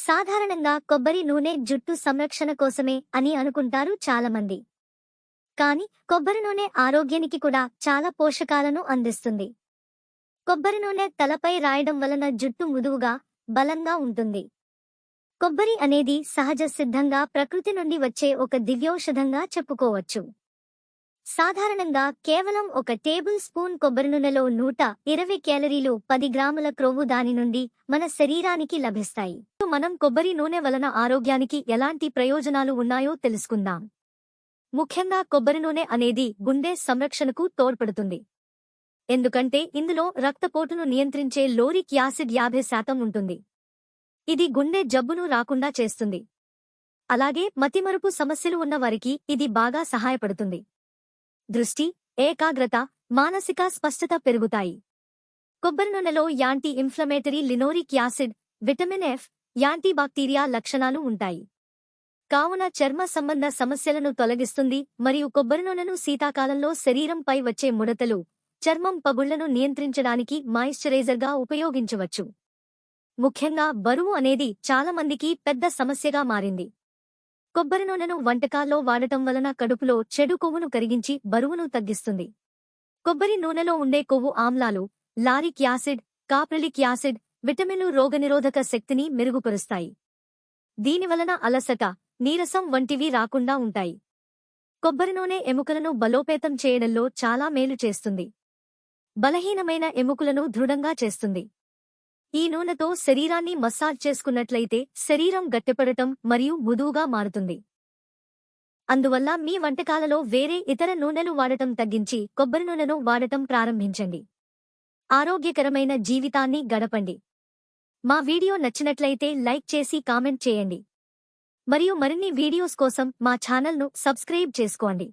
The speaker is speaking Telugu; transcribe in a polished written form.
సాధారణంగా కొబ్బరి నూనె జుట్టు సంరక్షణ కోసమే అని అనుకుంటారు చాలామంది. కానీ కొబ్బరి నూనె ఆరోగ్యానికి కూడా చాలా పోషకాలను అందిస్తుంది. కొబ్బరి నూనె తలపై రాయడం వలన జుట్టు మృదువుగా, బలంగా ఉంటుంది. కొబ్బరి అనేది సహజ సిద్ధంగా ప్రకృతి నుండి వచ్చే ఒక దివ్యౌషధంగా చెప్పుకోవచ్చు. సాధారణంగా కేవలం ఒక టేబుల్ స్పూన్ కొబ్బరి నూనెలో 120 క్యాలరీలు, 10 గ్రాముల క్రొవ్వు దాని నుండి మన శరీరానికి లభిస్తాయి. మనం కొబ్బరి నూనె వలన ఆరోగ్యానికి ఎలాంటి ప్రయోజనాలు ఉన్నాయో తెలుసుకుందాం. ముఖ్యంగా కొబ్బరి నూనె అనేది గుండె సంరక్షణకు తోడ్పడుతుంది. ఎందుకంటే ఇందులో రక్తపోటును నియంత్రించే లోరిక్ యాసిడ్ 50% ఉంటుంది. ఇది గుండె జబ్బును రాకుండా చేస్తుంది. అలాగే మతిమరుపు సమస్యలు ఉన్న వారికి ఇది బాగా సహాయపడుతుంది. దృష్టి, ఏకాగ్రత, మానసిక స్పష్టత పెరుగుతాయి. కొబ్బరి నూనెలో anti inflammatory linoleic acid, vitamin F, antibacteria లక్షణాలు ఉంటాయి. కావున చర్మ సంబంధ సమస్యలను తొలగిస్తుంది మరియు కొబ్బరి నూనెను శీతాకాలంలో శరీరంపై వచ్చే ముడతలు, చర్మం పగుళ్లను నియంత్రించడానికి మాయిశ్చరైజర్గా ఉపయోగించవచ్చు. ముఖ్యంగా బరువు అనేది చాలామందికి పెద్ద సమస్యగా మారింది. కొబ్బరి నూనెను వంటకాల్లో వాడటం వలన కడుపులో చెడు కొవ్వును కరిగించి బరువును తగ్గిస్తుంది. కొబ్బరి నూనెలో ఉండే కొవ్వు ఆమ్లాలు, లారిక్ యాసిడ్, కాప్రిలిక్ యాసిడ్, విటమిన్లు రోగనిరోధక శక్తిని మెరుగుపరుస్తాయి. దీనివలన అలసట, నీరసం వంటివి రాకుండా ఉంటాయి. కొబ్బరి నూనె ఎముకలను బలోపేతం చేయడంలో చాలా మేలు చేస్తుంది. బలహీనమైన ఎముకలను దృఢంగా చేస్తుంది. ఈ నూనెతో శరీరాన్ని మసాజ్ చేసుకున్నట్లయితే శరీరం గట్టిపడటం మరియు మృదువుగా మారుతుంది. అందువల్ల మీ వంటకాలలో వేరే ఇతర నూనెలు వాడటం తగ్గించి కొబ్బరి నూనెను వాడటం ప్రారంభించండి. ఆరోగ్యకరమైన జీవితాన్ని గడపండి. మా వీడియో నచ్చినట్లయితే లైక్ చేసి కామెంట్ చేయండి. మరియు మరిన్ని వీడియోస్ కోసం మా ఛానల్ను సబ్స్క్రైబ్ చేసుకోండి.